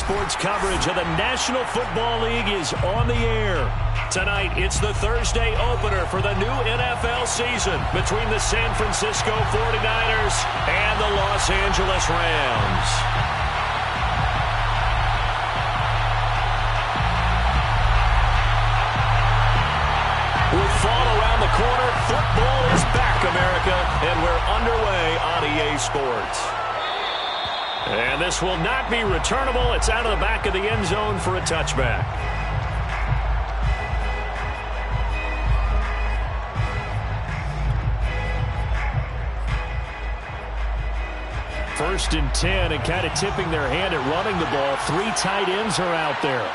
Sports coverage of the National Football League is on the air. Tonight, it's the Thursday opener for the new NFL season between the San Francisco 49ers and the Los Angeles Rams. With fall around the corner, football is back, America, and we're underway on EA Sports. And this will not be returnable. It's out of the back of the end zone for a touchback. First and 10, and kind of tipping their hand at running the ball. 3 tight ends are out there.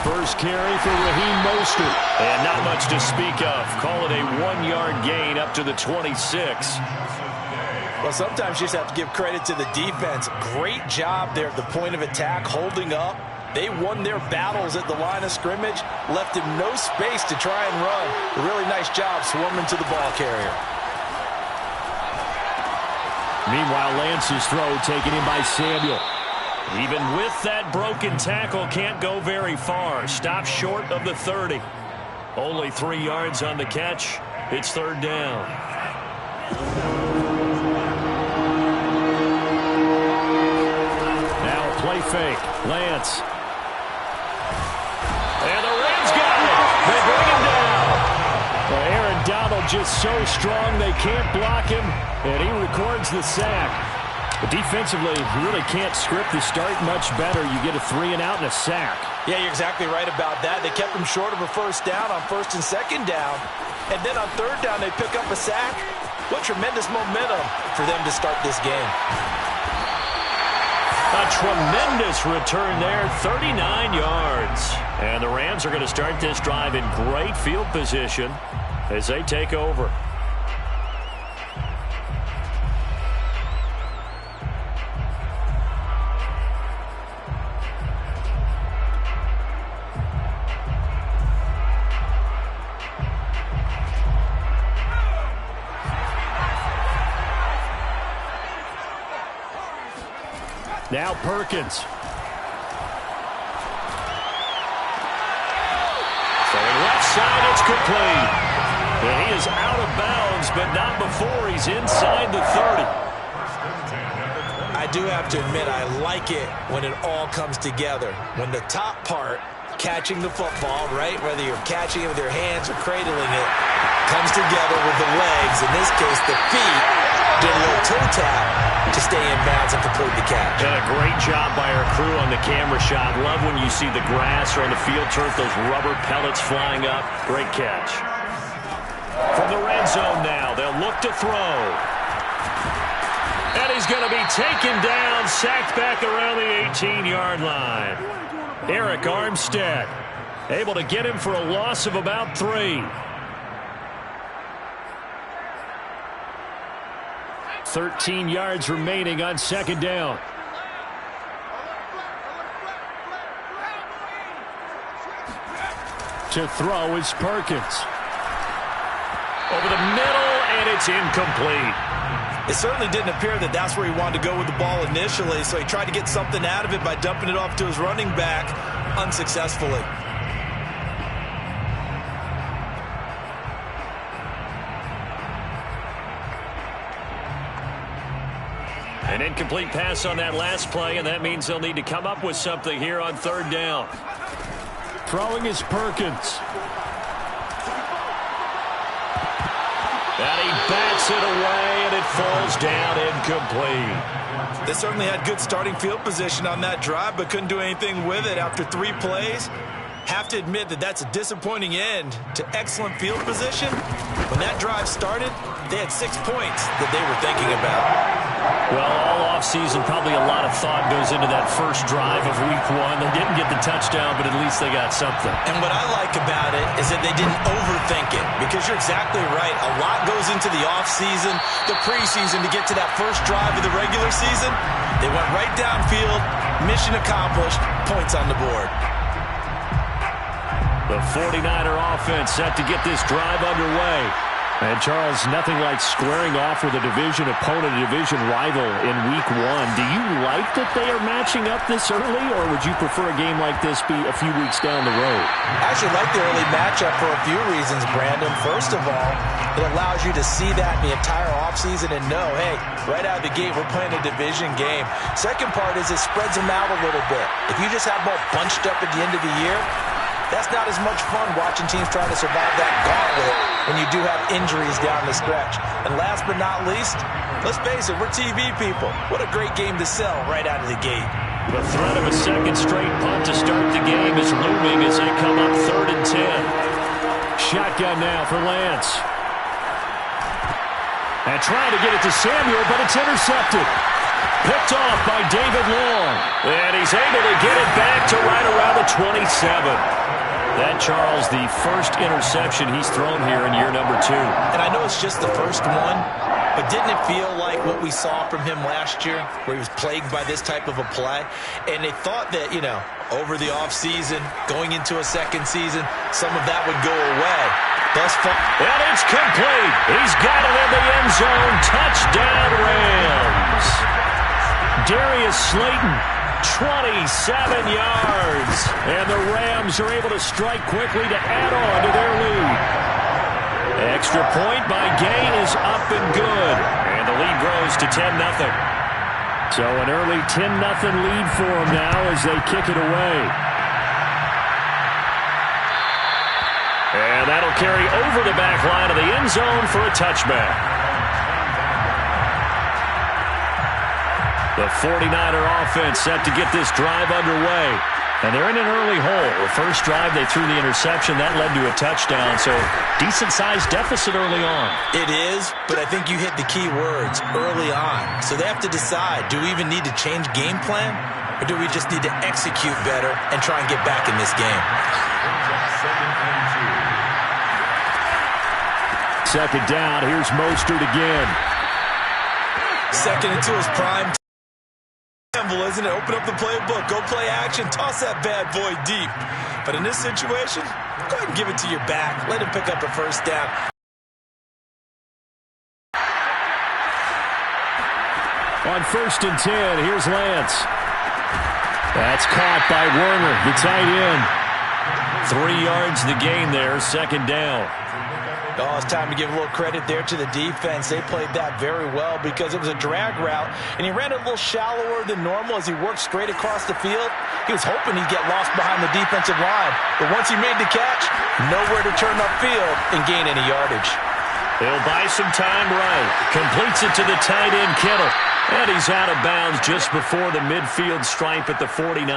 First carry for Raheem Mostert. And not much to speak of. Call it a 1-yard gain up to the 26. Well, sometimes you just have to give credit to the defense. Great job there at the point of attack, holding up. They won their battles at the line of scrimmage, left him no space to try and run. A really nice job swarming to the ball carrier. Meanwhile, Lance's throw taken in by Samuel. Even with that broken tackle, can't go very far. Stops short of the 30. Only 3 yards on the catch. It's third down. Now play fake. Lance. And the Rams got it. They bring him down. Well, Aaron Donald just so strong they can't block him, and he records the sack. But defensively, you really can't script the start much better. You get a 3 and out and a sack. Yeah, you're exactly right about that. They kept him short of a first down on first and second down. And then on third down, they pick up a sack. What tremendous momentum for them to start this game. A tremendous return there, 39 yards. And the Rams are going to start this drive in great field position as they take over. Now Perkins. Throwing left side, it's complete. And he is out of bounds, but not before he's inside the 30. I do have to admit, I like it when it all comes together. When the top part, catching the football, right, whether you're catching it with your hands or cradling it, comes together with the legs. In this case, the feet did a little toe tap to stay in bounds and complete the catch. And a great job by our crew on the camera shot. Love when you see the grass or on the field turf, those rubber pellets flying up. Great catch. From the red zone now, they'll look to throw. And he's going to be taken down, sacked back around the 18-yard line. Eric Armstead able to get him for a loss of about 3. 13 yards remaining on second down. To throw is Perkins. Over the middle, and it's incomplete. It certainly didn't appear that that's where he wanted to go with the ball initially, so he tried to get something out of it by dumping it off to his running back unsuccessfully. An incomplete pass on that last play, and that means they'll need to come up with something here on third down. Throwing is Perkins. And he bats it away, and it falls down incomplete. They certainly had good starting field position on that drive, but couldn't do anything with it after 3 plays. Have to admit that that's a disappointing end to excellent field position. When that drive started, they had 6 points that they were thinking about. Well, all offseason, probably a lot of thought goes into that first drive of week 1. They didn't get the touchdown, but at least they got something. And what I like about it is that they didn't overthink it, because you're exactly right. A lot goes into the offseason, the preseason to get to that first drive of the regular season. They went right downfield, mission accomplished, points on the board. The 49er offense set to get this drive underway. And Charles, nothing like squaring off with a division opponent, a division rival in week 1. Do you like that they are matching up this early, or would you prefer a game like this be a few weeks down the road? I actually like the early matchup for a few reasons, Brandon. First of all, it allows you to see that the entire offseason and know, hey, right out of the gate, we're playing a division game. Second part is it spreads them out a little bit. If you just have them all bunched up at the end of the year, that's not as much fun watching teams trying to survive that gauntlet when you do have injuries down the stretch. And last but not least, let's face it, we're TV people. What a great game to sell right out of the gate. The threat of a second straight punt to start the game is looming as they come up 3rd and 10. Shotgun now for Lance. And trying to get it to Samuel, but it's intercepted. Picked off by David Long. And he's able to get it back to right around the 27. That, Charles, the first interception he's thrown here in year number 2. And I know it's just the first one, but didn't it feel like what we saw from him last year, where he was plagued by this type of a play? And they thought that, over the offseason, going into a second season, some of that would go away. Thus far. And it's complete. He's got it in the end zone. Touchdown, Rams. Darius Slayton, 27 yards. And the Rams are able to strike quickly to add on to their lead. Extra point by Gay is up and good. And the lead grows to 10-0. So an early 10-0 lead for them now as they kick it away. And that'll carry over the back line of the end zone for a touchback. The 49er offense set to get this drive underway. And they're in an early hole. The first drive, they threw the interception. That led to a touchdown. So decent-sized deficit early on. It is, but I think you hit the key words, early on. So they have to decide, do we even need to change game plan? Or do we just need to execute better and try and get back in this game? Second down. Here's Mostert again. Second and 2 is prime. Isn't it? Open up the playbook. Go play action. Toss that bad boy deep. But in this situation, go ahead and give it to your back. Let him pick up a first down. On 1st and 10, here's Lance. That's caught by Werner, the tight end. 3 yards the gain there, second down. Oh, it's time to give a little credit there to the defense. They played that very well because it was a drag route, and he ran it a little shallower than normal as he worked straight across the field. He was hoping he'd get lost behind the defensive line, but once he made the catch, nowhere to turn upfield and gain any yardage. He'll buy some time right. Completes it to the tight end, Kittle. And he's out of bounds just before the midfield stripe at the 49.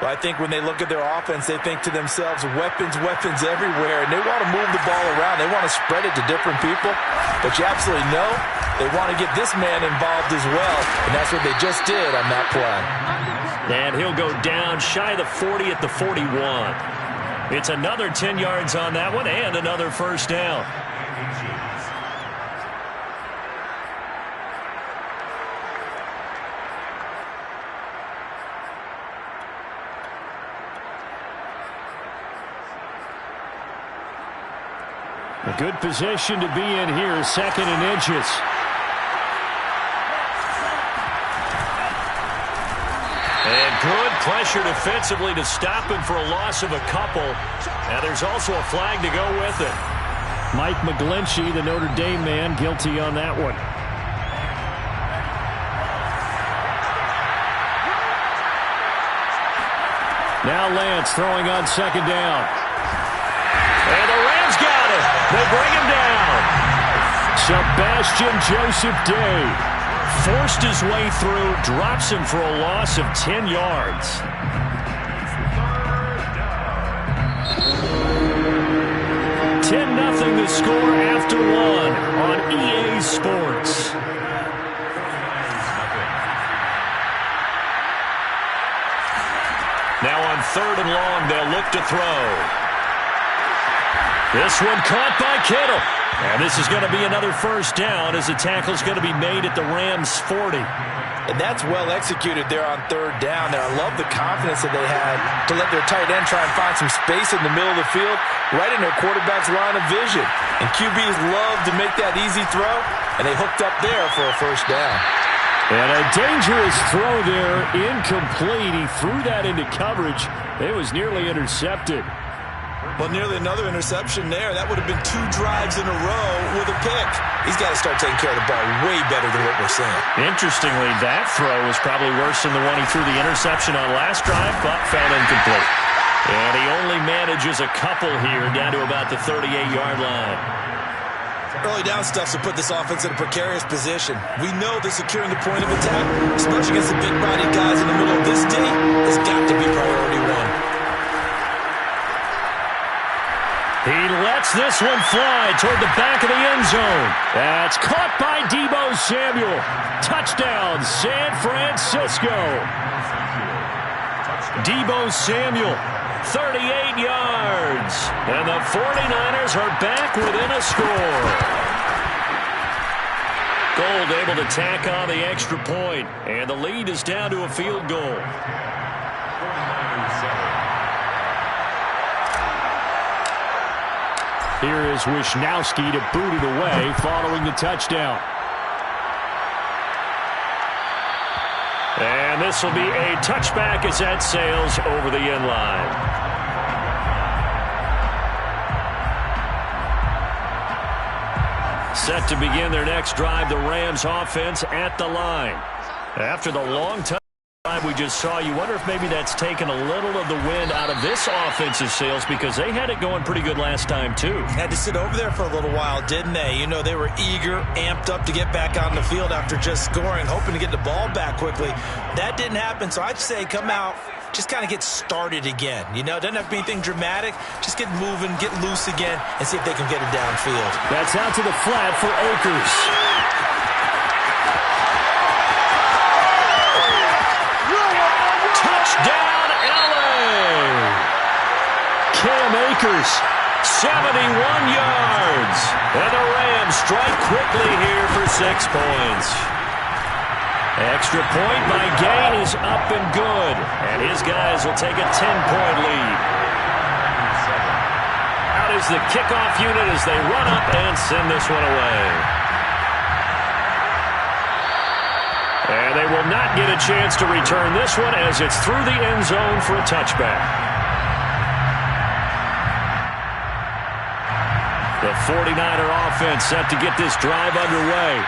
Well, I think when they look at their offense, they think to themselves, weapons, weapons everywhere, and they want to move the ball around. They want to spread it to different people, but you absolutely know they want to get this man involved as well, and that's what they just did on that play. And he'll go down shy of the 40 at the 41. It's another 10 yards on that one and another first down. A good position to be in here, 2nd and inches. And good pressure defensively to stop him for a loss of a couple. Now there's also a flag to go with it. Mike McGlinchey, the Notre Dame man, guilty on that one. Now Lance throwing on 2nd down. And the Rams got it. They bring him down. Sebastian Joseph Day forced his way through, drops him for a loss of 10 yards. Nothing the score after 1 on EA Sports. Now on 3rd and long, they'll look to throw. This one caught by Kittle. And this is going to be another first down as the tackle's going to be made at the Rams' 40. And that's well executed there on third down. And I love the confidence that they had to let their tight end try and find some space in the middle of the field, right in their quarterback's line of vision. And QBs love to make that easy throw, and they hooked up there for a first down. And a dangerous throw there, incomplete. He threw that into coverage. It was nearly intercepted. Well, nearly another interception there. That would have been 2 drives in a row with a pick. He's got to start taking care of the ball way better than what we're seeing. Interestingly, that throw was probably worse than the one he threw the interception on last drive, but found incomplete. And he only manages a couple here down to about the 38-yard line. Early down stuff will put this offense in a precarious position. We know that securing the point of attack, especially against the big-bodied guys in the middle of this D, has got to be priority one. He lets this one fly toward the back of the end zone. That's caught by Deebo Samuel. Touchdown, San Francisco. Deebo Samuel, 38 yards. And the 49ers are back within a score. Gold able to tack on the extra point, and the lead is down to a field goal. Here is Wisnowski to boot it away following the touchdown. And this will be a touchback as that sails over the end line. Set to begin their next drive, the Rams offense at the line. After the long time we just saw, you wonder if maybe that's taken a little of the wind out of this offensive sails, because they had it going pretty good last time too. Had to sit over there for a little while, didn't they? You know, they were eager, amped up to get back on the field after just scoring, hoping to get the ball back quickly. That didn't happen, so I'd say come out, just kind of get started again. You know, it doesn't have to be anything dramatic. Just get moving, get loose again, and see if they can get it downfield. That's out to the flat for Akers. Touchdown, LA! Cam Akers, 71 yards. And the Rams strike quickly here for 6 points. Extra point by Gain is up and good. And his guys will take a 10-point lead. Out is the kickoff unit as they run up and send this one away. And they will not get a chance to return this one as it's through the end zone for a touchback. The 49er offense set to get this drive underway.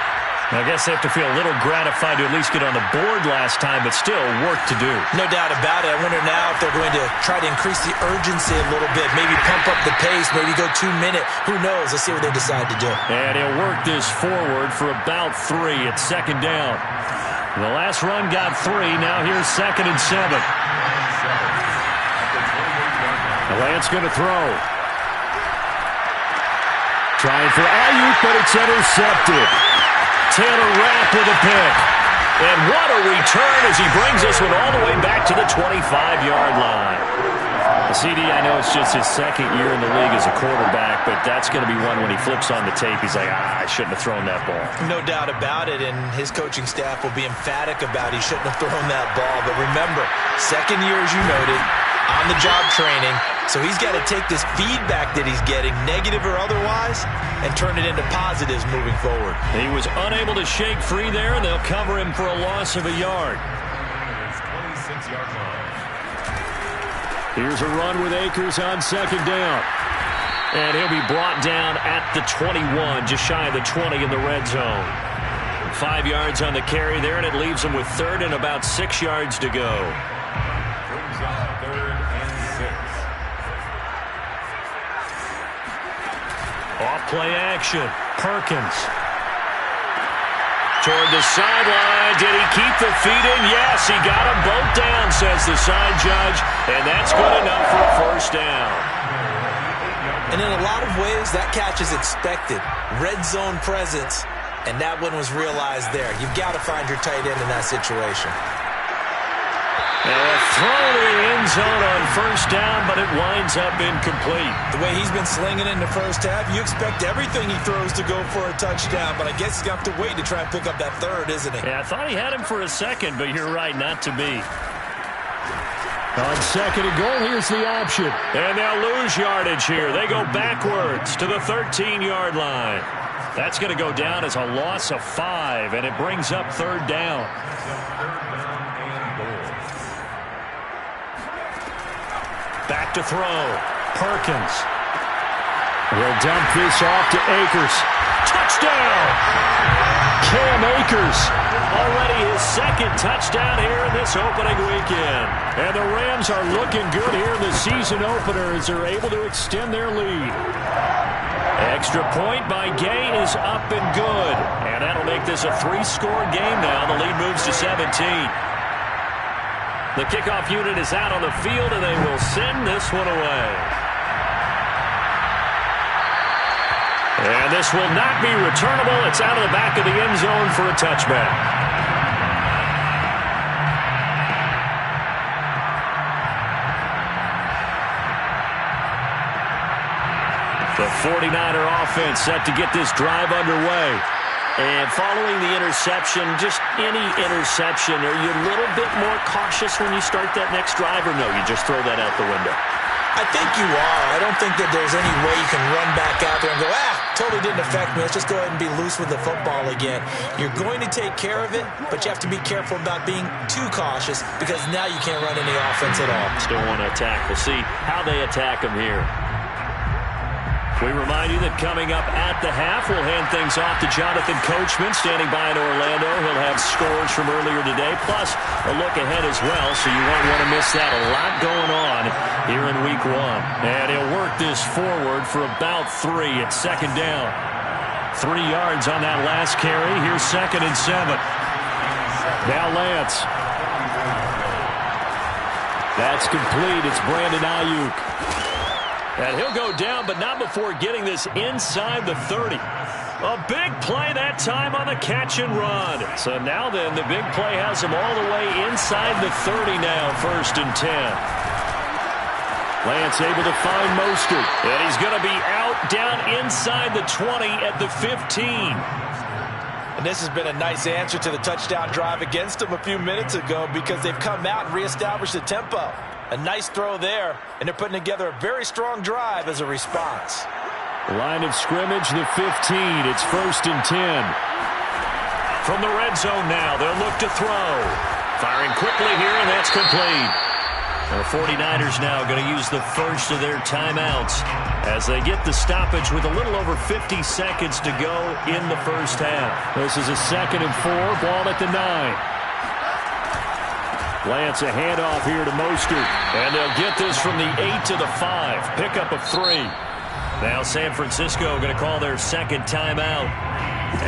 I guess they have to feel a little gratified to at least get on the board last time, but still work to do. No doubt about it. I wonder now if they're going to try to increase the urgency a little bit, maybe pump up the pace, maybe go 2-minute. Who knows? Let's see what they decide to do. And he'll work this forward for about 3 at second down. The last run got 3. Now here's 2nd and 7. Lance going to throw. Trying for Ayuk, but it's intercepted. Taylor Rapp with a pick. And what a return as he brings this one all the way back to the 25-yard line. CD, I know it's just his 2nd year in the league as a quarterback, but that's going to be one when he flips on the tape, he's like, I shouldn't have thrown that ball. No doubt about it, and his coaching staff will be emphatic about he shouldn't have thrown that ball. But remember, 2nd year, as you noted, on-the-job training, so he's got to take this feedback that he's getting, negative or otherwise, and turn it into positives moving forward. He was unable to shake free there, and they'll cover him for a loss of a yard. 26-yard line. Here's a run with Akers on 2nd down. And he'll be brought down at the 21, just shy of the 20 in the red zone. 5 yards on the carry there, and it leaves him with 3rd and about 6 yards to go. Brings up 3rd and 6. Off play action. Perkins. Toward the sideline. Did he keep the feet in? Yes, he got them both down, says the side judge. And that's good enough for a first down. And in a lot of ways, that catch is expected. Red zone presence. And that one was realized there. You've got to find your tight end in that situation. Now a throw to the end zone on first down, but it winds up incomplete. The way he's been slinging in the first half, you expect everything he throws to go for a touchdown, but I guess he's going to have to wait to try and pick up that third, isn't he? Yeah, I thought he had him for a second, but you're right, not to be. On second and goal, here's the option. And they'll lose yardage here. They go backwards to the 13-yard line. That's going to go down as a loss of 5, and it brings up third down. Back to throw. Perkins will dump this off to Akers. Touchdown! Cam Akers. Already his second touchdown here in this opening weekend. And the Rams are looking good here in the season opener as they're able to extend their lead. Extra point by Gay is up and good. And that'll make this a 3-score game now. The lead moves to 17. The kickoff unit is out on the field, and they will send this one away. And this will not be returnable. It's out of the back of the end zone for a touchback. The 49er offense set to get this drive underway. And following the interception, just any interception, are you a little bit more cautious when you start that next drive, or no, you just throw that out the window? I think you are. I don't think that there's any way you can run back out there and go, totally didn't affect me. Let's just go ahead and be loose with the football again. You're going to take care of it, but you have to be careful about being too cautious because now you can't run any offense at all. Still want to attack. We'll see how they attack them here. We remind you that coming up at the half, we'll hand things off to Jonathan Coachman, standing by in Orlando. He'll have scores from earlier today, plus a look ahead as well, so you won't want to miss that. A lot going on here in Week 1. And he'll work this forward for about 3 at second down. 3 yards on that last carry. Here's 2nd and 7. Now Lance. That's complete. It's Brandon Ayuk. And he'll go down, but not before getting this inside the 30. A big play that time on the catch and run. So now then, the big play has him all the way inside the 30 now, 1st and 10. Lance able to find Mostert. And he's going to be out down inside the 20 at the 15. And this has been a nice answer to the touchdown drive against them a few minutes ago because they've come out and reestablished the tempo. A nice throw there, and they're putting together a very strong drive as a response. Line of scrimmage, the 15. It's 1st and 10. From the red zone now, they'll look to throw. Firing quickly here, and that's complete. The 49ers now going to use the first of their timeouts as they get the stoppage with a little over 50 seconds to go in the first half. This is a 2nd and 4, ball at the 9. Lance a handoff here to Mostert. And they'll get this from the 8 to the 5. Pickup of 3. Now San Francisco going to call their 2nd timeout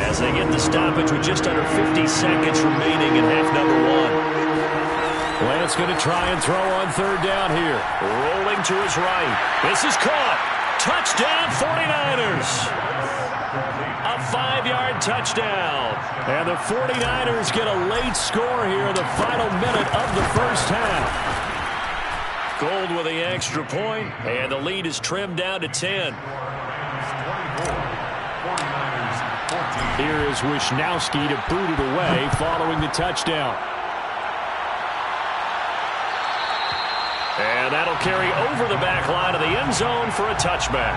as they get the stoppage with just under 50 seconds remaining in half number 1. Lance going to try and throw on 3rd down here. Rolling to his right. This is caught. Touchdown 49ers. A 5-yard touchdown. And the 49ers get a late score here in the final minute of the first half. Gold with the extra point, and the lead is trimmed down to 10. Here is Wisnowski to boot it away following the touchdown. And that'll carry over the back line of the end zone for a touchback.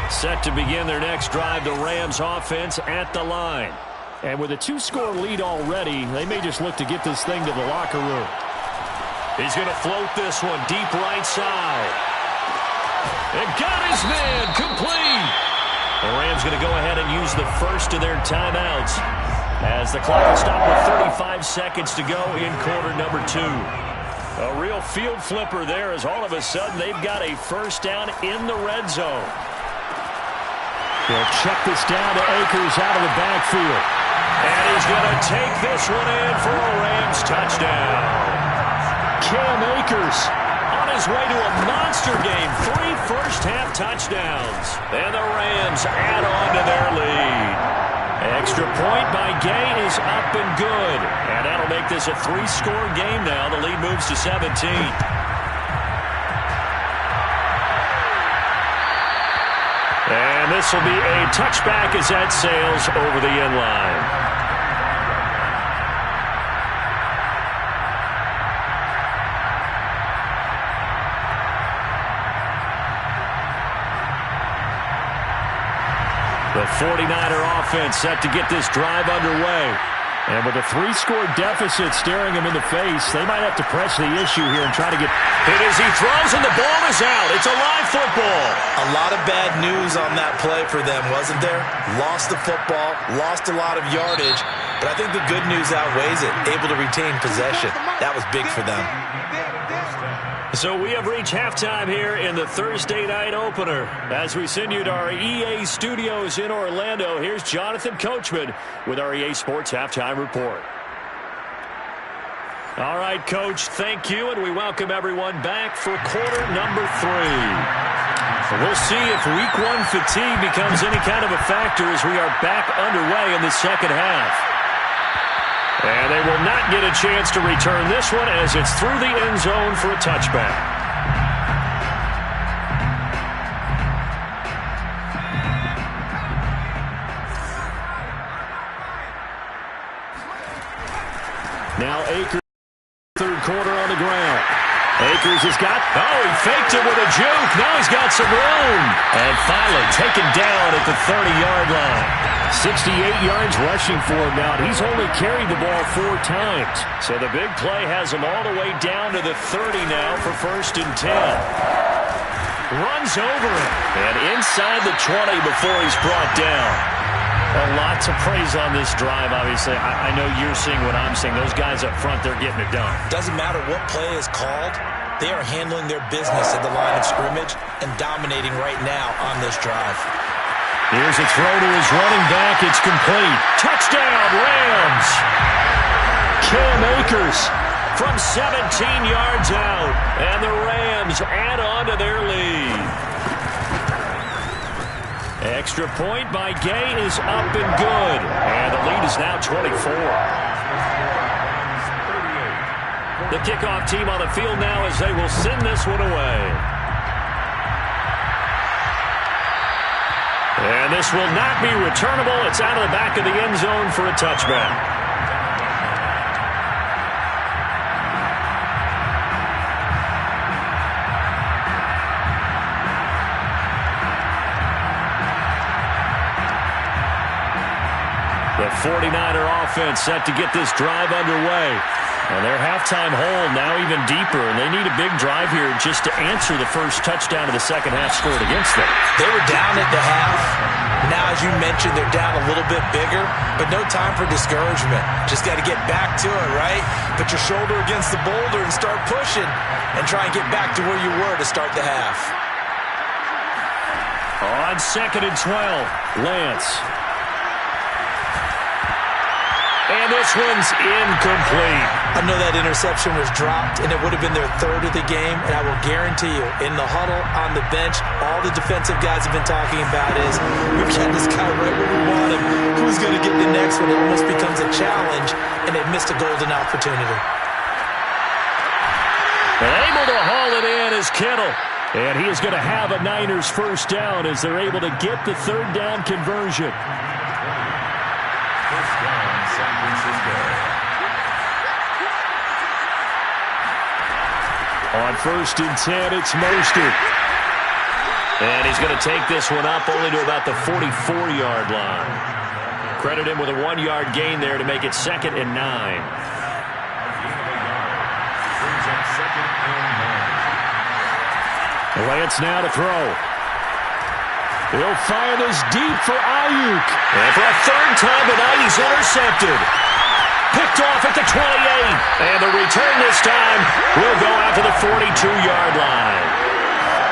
Set to begin their next drive, the Rams offense at the line. And with a 2-score lead already, they may just look to get this thing to the locker room. He's going to float this one deep right side. And got his man complete. The Rams going to go ahead and use the first of their timeouts as the clock will stop with 35 seconds to go in quarter number 2. A real field flipper there as all of a sudden they've got a first down in the red zone. They'll check this down to Akers out of the backfield. And he's going to take this one in for a Rams touchdown. Cam Akers on his way to a monster game. 3 first-half touchdowns. And the Rams add on to their lead. Extra point by Gay is up and good. And that'll make this a 3-score game now. The lead moves to 17. And this will be a touchback as that sails over the end line. The 49er offense set to get this drive underway. And with a 3-score deficit staring him in the face, they might have to press the issue here and try to get hit as he throws, and the ball is out. It's a live football. A lot of bad news on that play for them, wasn't there? Lost the football, lost a lot of yardage, but I think the good news outweighs it. Able to retain possession. That was big for them. So we have reached halftime here in the Thursday night opener. As we send you to our EA studios in Orlando, here's Jonathan Coachman with our EA Sports Halftime Report. All right, Coach, thank you, and we welcome everyone back for quarter number 3. We'll see if week 1 fatigue becomes any kind of a factor as we are back underway in the second half. And they will not get a chance to return this one as it's through the end zone for a touchback. Now Akers, third quarter on the ground. Akers has got, he faked it with a juke. Now he's got some room. And finally taken down at the 30-yard line. 68 yards rushing for him now. He's only carried the ball 4 times. So the big play has him all the way down to the 30 now for 1st and 10. Runs over it. And inside the 20 before he's brought down. Lots of praise on this drive, obviously. I know you're seeing what I'm seeing. Those guys up front, they're getting it done. Doesn't matter what play is called. They are handling their business at the line of scrimmage and dominating right now on this drive. Here's a throw to his running back. It's complete. Touchdown, Rams. Cam Akers from 17 yards out. And the Rams add on to their lead. Extra point by Gay is up and good. And the lead is now 24. The kickoff team on the field now as they will send this one away. And this will not be returnable. It's out of the back of the end zone for a touchback. The 49er offense set to get this drive underway. And their halftime hole now even deeper, and they need a big drive here just to answer the first touchdown of the second half scored against them. They were down at the half. Now, as you mentioned, they're down a little bit bigger, but no time for discouragement. Just got to get back to it, right? Put your shoulder against the boulder and start pushing and try and get back to where you were to start the half. On 2nd and 12, Lance. And this one's incomplete. I know that interception was dropped, and it would have been their 3rd of the game, and I will guarantee you, in the huddle, on the bench, all the defensive guys have been talking about is, we've got this guy right where we want him. Who's going to get the next one? It almost becomes a challenge, and they missed a golden opportunity. Able to haul it in is Kittle. And he is going to have a Niners first down as they're able to get the 3rd down conversion. First down, San Francisco. On 1st and 10, it's Mostert. And he's going to take this one up only to about the 44-yard line. Credit him with a 1-yard gain there to make it 2nd and 9. Lance now to throw. He'll fire this deep for Ayuk. And for a 3rd time tonight, he's intercepted. Picked off at the 28. And the return this time will go out to the 42-yard line.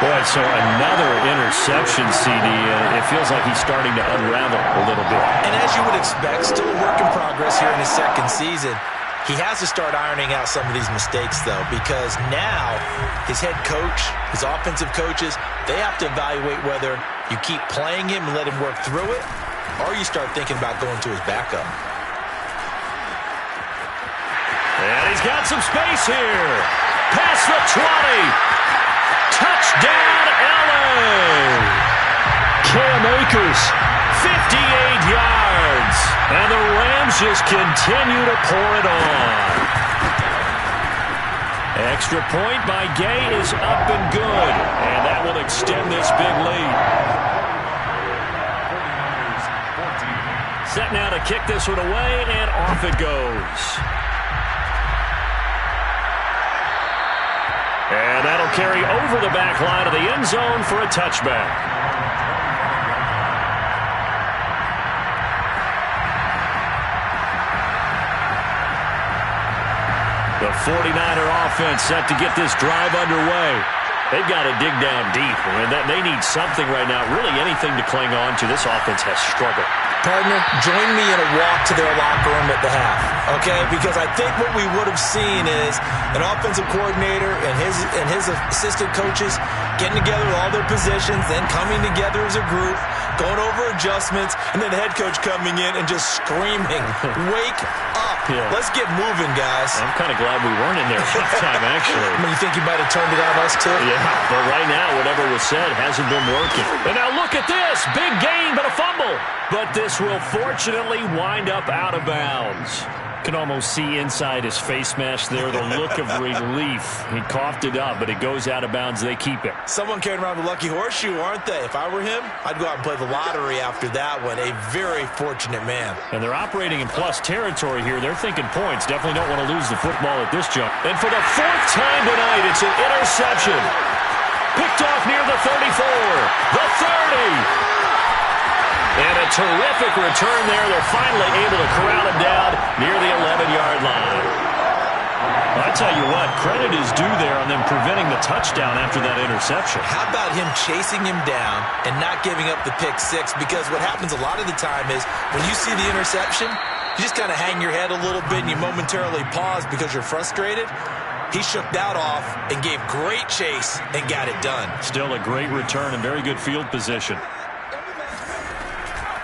Boy, so another interception, CD. It feels like he's starting to unravel a little bit. And as you would expect, still a work in progress here in his 2nd season. He has to start ironing out some of these mistakes, though, because now his head coach, his offensive coaches, they have to evaluate whether you keep playing him and let him work through it, or you start thinking about going to his backup. And he's got some space here. Past the 20. Touchdown, LA. Cam Akers, 58 yards. And the Rams just continue to pour it on. Extra point by Gay is up and good. And that will extend this big lead. Set now to kick this one away, and off it goes. And that'll carry over the back line of the end zone for a touchback. The 49er offense set to get this drive underway. They've got to dig down deep, and they need something right now, really anything to cling on to. This offense has struggled. Partner, join me in a walk to their locker room at the half, okay? Because I think what we would have seen is an offensive coordinator and his assistant coaches getting together with all their positions, then coming together as a group, going over adjustments, and then the head coach coming in and just screaming, "Wake up! Yeah. Let's get moving, guys." I'm kind of glad we weren't in there halftime, actually. I mean, you think you might have turned it on us, too? Yeah, but right now, whatever was said hasn't been working. And now look at this. Big gain, but a fumble. But this will fortunately wind up out of bounds. Can almost see inside his face mask there, the look of relief. He coughed it up, but it goes out of bounds. They keep it. Someone carrying around the lucky horseshoe, aren't they? If I were him, I'd go out and play the lottery after that one. A very fortunate man. And they're operating in plus territory here. They're thinking points. Definitely don't want to lose the football at this jump. And for the fourth time tonight, it's an interception. Picked off near the 34, the 30. And a terrific return there. They're finally able to corral him down near the 11-yard line. I tell you what, credit is due there on them preventing the touchdown after that interception. How about him chasing him down and not giving up the pick six? Because what happens a lot of the time is when you see the interception, you just kind of hang your head a little bit and you momentarily pause because you're frustrated. He shook that off and gave great chase and got it done. Still a great return and very good field position.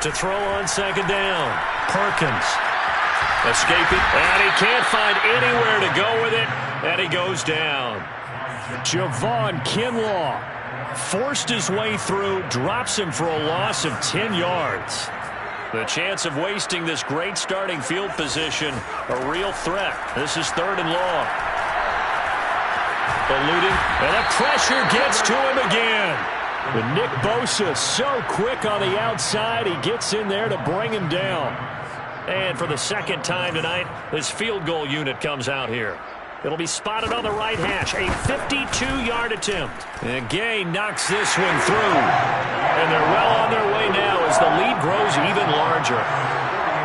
To throw on second down. Perkins escaping, and he can't find anywhere to go with it, and he goes down. Javon Kinlaw forced his way through, drops him for a loss of 10 yards. The chance of wasting this great starting field position, a real threat. This is 3rd and long. Eluding, and the pressure gets to him again. But Nick Bosa so quick on the outside, he gets in there to bring him down. And for the second time tonight, this field goal unit comes out here. It'll be spotted on the right hash, a 52-yard attempt. And Gay knocks this one through. And they're well on their way now as the lead grows even larger.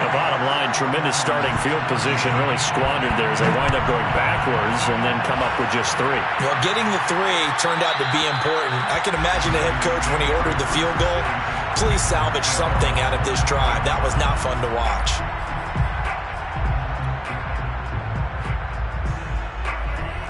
The bottom line, tremendous starting field position, really squandered there as they wind up going backwards and then come up with just 3. Well, getting the 3 turned out to be important. I can imagine the head coach when he ordered the field goal, please salvage something out of this drive. That was not fun to watch.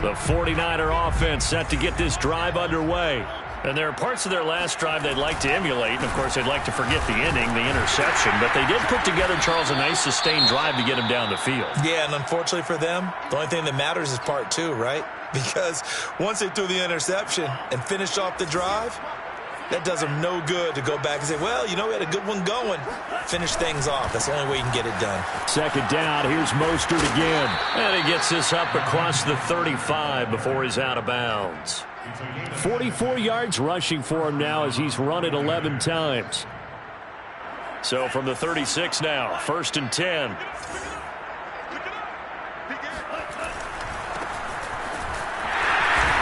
The 49er offense set to get this drive underway. And there are parts of their last drive they'd like to emulate. And, of course, they'd like to forget the ending, the interception. But they did put together, Charles, a nice sustained drive to get him down the field. Yeah, and unfortunately for them, the only thing that matters is part 2, right? Because once they threw the interception and finished off the drive, that does them no good to go back and say, well, you know, we had a good one going. Finish things off. That's the only way you can get it done. Second down. Here's Mostert again. And he gets this up across the 35 before he's out of bounds. 44 yards rushing for him now as he's run it 11 times. So from the 36 now, 1st and 10.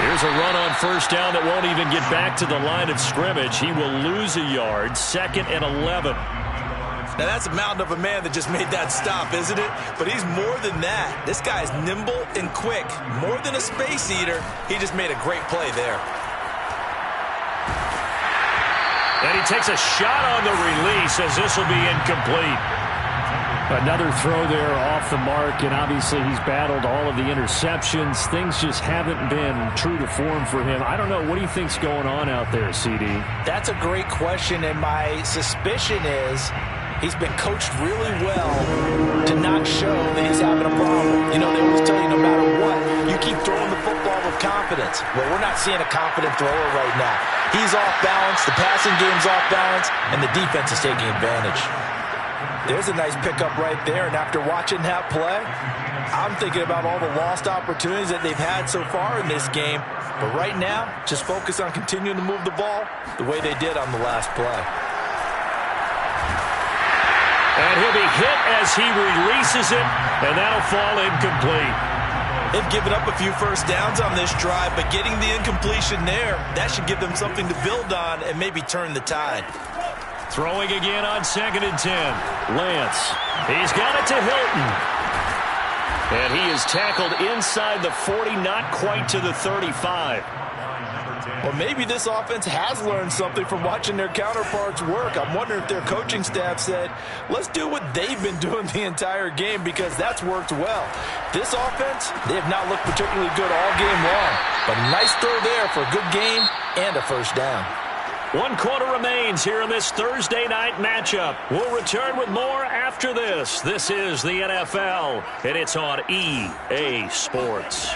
Here's a run on first down that won't even get back to the line of scrimmage. He will lose a yard. 2nd and 11. Now, that's a mountain of a man that just made that stop, isn't it? But he's more than that. This guy's nimble and quick. More than a space eater, he just made a great play there. And he takes a shot on the release as this will be incomplete. Another throw there off the mark, and obviously he's battled all of the interceptions. Things just haven't been true to form for him. I don't know. What do you think's going on out there, CD? That's a great question, and my suspicion is he's been coached really well to not show that he's having a problem. You know, they always tell you no matter what, you keep throwing the football with confidence. Well, we're not seeing a confident thrower right now. He's off balance, the passing game's off balance, and the defense is taking advantage. There's a nice pickup right there, and after watching that play, I'm thinking about all the lost opportunities that they've had so far in this game. But right now, just focus on continuing to move the ball the way they did on the last play. And he'll be hit as he releases it, and that'll fall incomplete. They've given up a few first downs on this drive, but getting the incompletion there, that should give them something to build on and maybe turn the tide. Throwing again on 2nd and 10. Lance. He's got it to Hilton. And he is tackled inside the 40, not quite to the 35. Well, maybe this offense has learned something from watching their counterparts work. I'm wondering if their coaching staff said, let's do what they've been doing the entire game, because that's worked well. This offense, they have not looked particularly good all game long. But nice throw there for a good gain and a first down. 1 quarter remains here in this Thursday night matchup. We'll return with more after this. This is the NFL, and it's on EA Sports.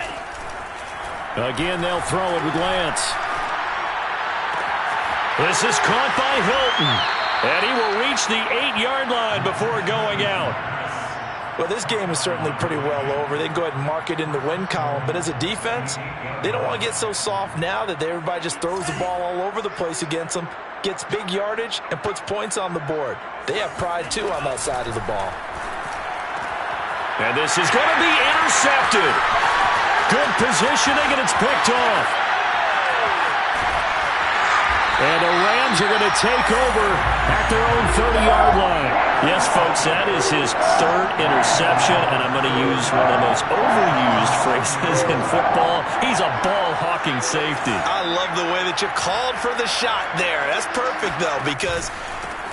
Again, they'll throw it with Lance. This is caught by Hilton, and he will reach the 8-yard line before going out. Well, this game is certainly pretty well over. They can go ahead and mark it in the win column. But as a defense, they don't want to get so soft now that everybody just throws the ball all over the place against them, gets big yardage, and puts points on the board. They have pride, too, on that side of the ball. And this is going to be intercepted. Good positioning, and it's picked off. And the Rams are going to take over at their own 30-yard line. Yes, folks, that is his 3rd interception, and I'm going to use one of the most overused phrases in football. He's a ball-hawking safety. I love the way that you called for the shot there. That's perfect, though, because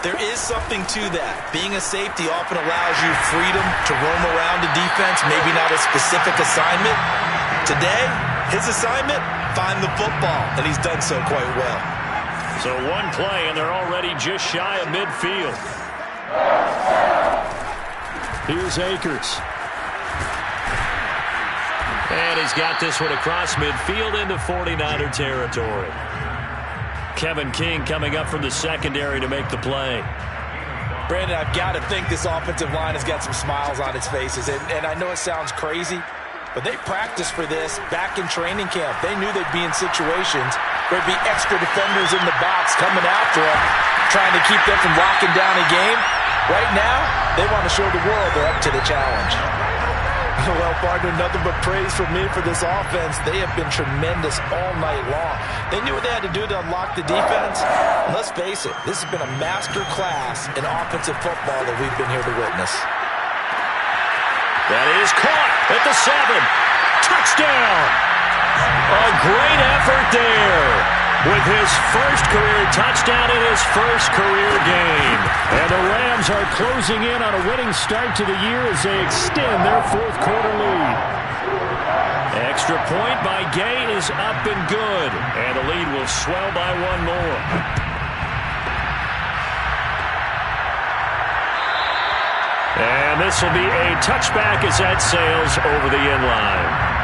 there is something to that. Being a safety often allows you freedom to roam around the defense, maybe not a specific assignment. Today, his assignment, find the football, and he's done so quite well. So one play, and they're already just shy of midfield. Here's Akers. And he's got this one across midfield into 49er territory. Kevin King coming up from the secondary to make the play. Brandon, I've got to think this offensive line has got some smiles on its faces. And I know it sounds crazy, but they practiced for this back in training camp. They knew they'd be in situations where there'd be extra defenders in the box coming after them, trying to keep them from locking down a game. Right now, they want to show the world they're up to the challenge. Well, partner, nothing but praise from me for this offense. They have been tremendous all night long. They knew what they had to do to unlock the defense. And let's face it, this has been a master class in offensive football that we've been here to witness. That is caught at the 7. Touchdown! A great effort there with his first career touchdown in his first career game. And the Rams are closing in on a winning start to the year as they extend their 4th quarter lead. Extra point by Gay is up and good. And the lead will swell by 1 more. And this will be a touchback as that sails over the end line.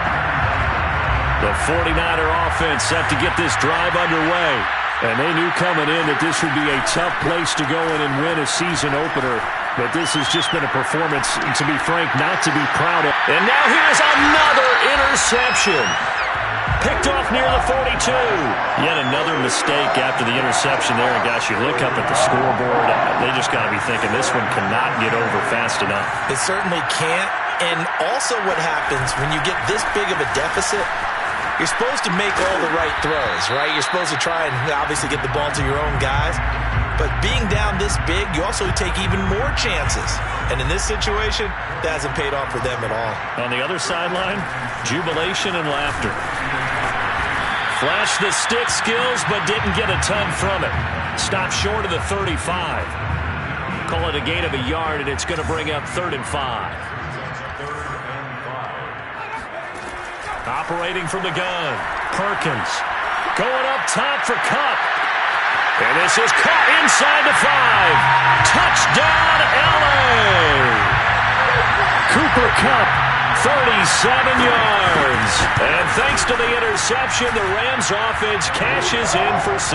The 49er offense set to get this drive underway. And they knew coming in that this would be a tough place to go in and win a season opener. But this has just been a performance, to be frank, not to be proud of. And now here's another interception. Picked off near the 42. Yet another mistake after the interception there. And gosh, you look up at the scoreboard, they just got to be thinking this one cannot get over fast enough. It certainly can't. And also what happens when you get this big of a deficit, you're supposed to make all the right throws, right? You're supposed to try and obviously get the ball to your own guys. But being down this big, you also take even more chances. And in this situation, that hasn't paid off for them at all. On the other sideline, jubilation and laughter. Flashed the stick skills, but didn't get a ton from it. Stopped short of the 35. Call it a gain of a yard, and it's going to bring up 3rd and 5. Operating from the gun, Perkins. Going up top for Kupp. And this is caught inside the 5. Touchdown, L.A. Cooper Kupp, 37 yards. And thanks to the interception, the Rams offense cashes in for 6.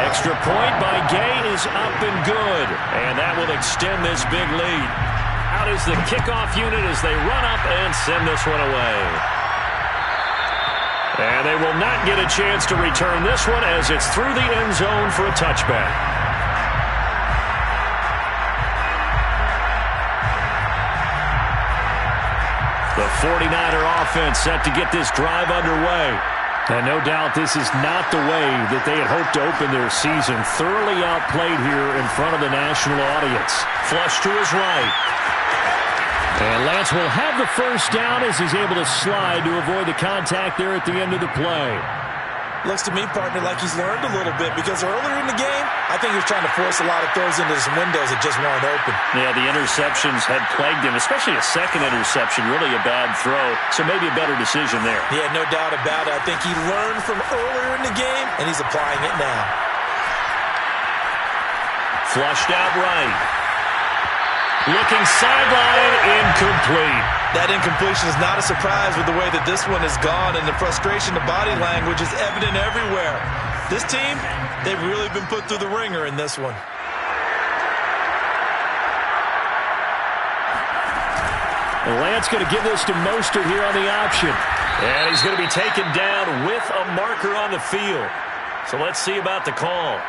Extra point by Gay is up and good. And that will extend this big lead. Out is the kickoff unit as they run up and send this one away. And they will not get a chance to return this one as it's through the end zone for a touchback. The 49er offense set to get this drive underway. And no doubt this is not the way that they had hoped to open their season. Thoroughly outplayed here in front of the national audience. Flush to his right. And Lance will have the first down as he's able to slide to avoid the contact there at the end of the play. Looks to me, partner, like he's learned a little bit because earlier in the game, I think he was trying to force a lot of throws into some windows that just weren't open. Yeah, the interceptions had plagued him, especially a second interception, really a bad throw. So maybe a better decision there. Yeah, no doubt about it. I think he learned from earlier in the game, and he's applying it now. Flushed out right. Looking sideline, incomplete. That incompletion is not a surprise with the way that this one has gone, and the frustration, the body language is evident everywhere. This team, they've really been put through the ringer in this one. And Lance going to give this to Mostert here on the option. And he's going to be taken down with a marker on the field. So let's see about the call.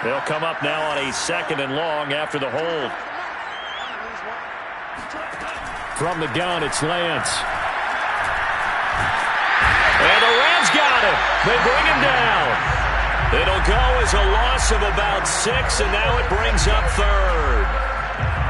They'll come up now on a 2nd and long after the hold. From the gun, it's Lance. And the Rams got him. They bring him down. It'll go as a loss of about 6, and now it brings up 3rd.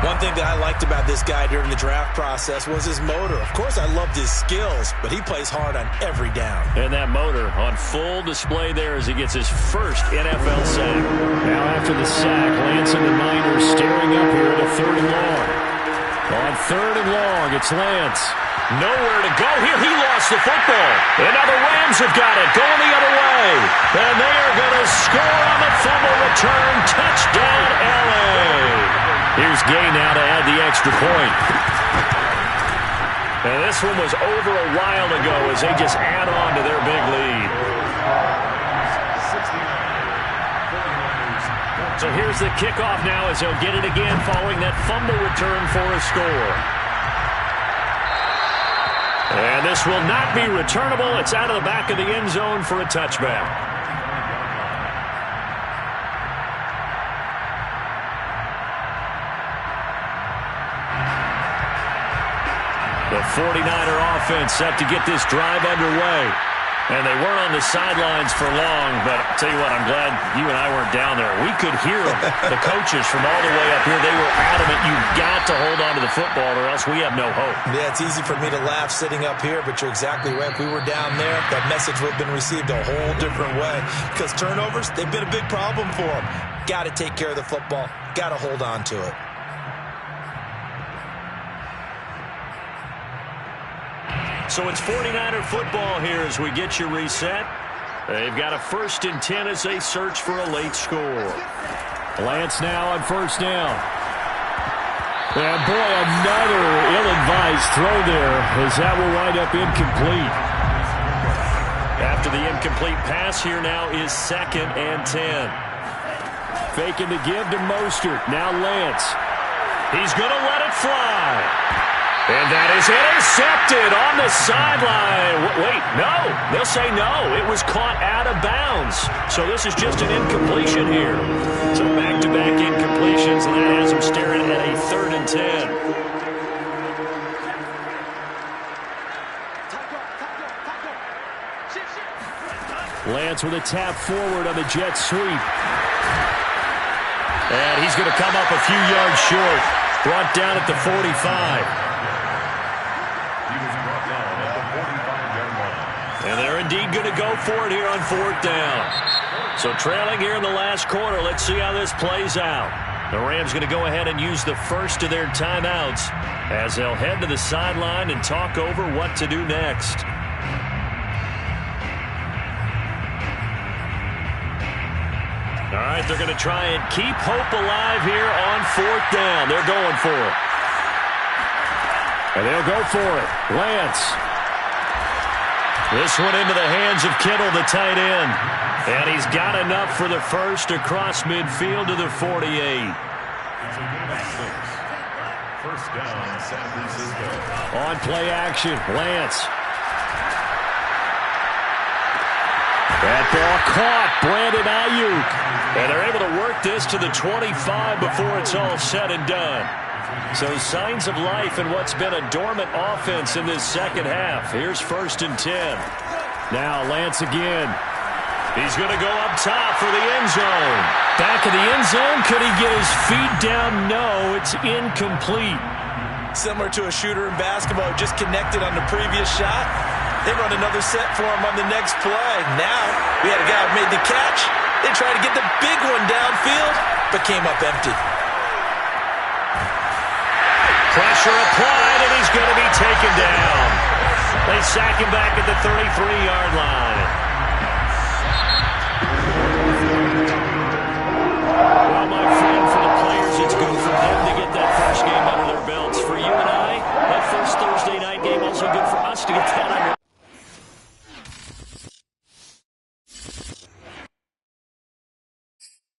One thing that I liked about this guy during the draft process was his motor. Of course, I loved his skills, but he plays hard on every down. And that motor on full display there as he gets his first NFL sack. Now after the sack, Lance and the Niners staring up here at a 3rd and long. On 3rd and long, it's Lance. Nowhere to go here. He lost the football. And now the Rams have got it, going the other way. And they are going to score on the fumble return. Touchdown, L.A. Here's Gay now to add the extra point. And this one was over a while ago as they just add on to their big lead. So here's the kickoff now as they'll get it again following that fumble return for a score. And this will not be returnable. It's out of the back of the end zone for a touchback. The 49er offense set to get this drive underway. And they weren't on the sidelines for long, but I'll tell you what, I'm glad you and I weren't down there. We could hear them, the coaches from all the way up here. They were adamant, you've got to hold on to the football or else we have no hope. Yeah, it's easy for me to laugh sitting up here, but you're exactly right. If we were down there, that message would have been received a whole different way. Because turnovers, they've been a big problem for them. Got to take care of the football. Got to hold on to it. So it's 49er football here as we get you reset. They've got a 1st and 10 as they search for a late score. Lance now on 1st down. And boy, another ill-advised throw there as that will wind up incomplete. After the incomplete pass here now is 2nd and 10. Faking the give to Mostert. Now Lance. He's going to let it fly. And that is intercepted on the sideline. Wait, no. They'll say no. It was caught out of bounds. So this is just an incompletion here. So back-to-back incompletions, and that has them staring at a 3rd and 10. Lance with a tap forward on the jet sweep. And he's going to come up a few yards short. Brought down at the 45. And they're indeed going to go for it here on 4th down. So trailing here in the last quarter. Let's see how this plays out. The Rams going to go ahead and use the first of their timeouts as they'll head to the sideline and talk over what to do next. All right, they're going to try and keep hope alive here on 4th down. They're going for it. And they'll go for it. Lance. This one into the hands of Kittle, the tight end. And he's got enough for the first across midfield to the 48. First down, San Francisco. On play action, Lance. That ball caught, Brandon Ayuk. And they're able to work this to the 25 before it's all said and done. So signs of life in what's been a dormant offense in this second half. Here's 1st and 10. Now Lance again. He's going to go up top for the end zone. Back of the end zone. Could he get his feet down? No, it's incomplete. Similar to a shooter in basketball, just connected on the previous shot. They run another set for him on the next play. Now we had a guy who made the catch. They tried to get the big one downfield, but came up empty. Pressure applied, and he's going to be taken down. They sack him back at the 33-yard line. Well, my friend, for the players, it's good for them to get that first game under their belts. For you and I, that first Thursday night game, also good for us to get that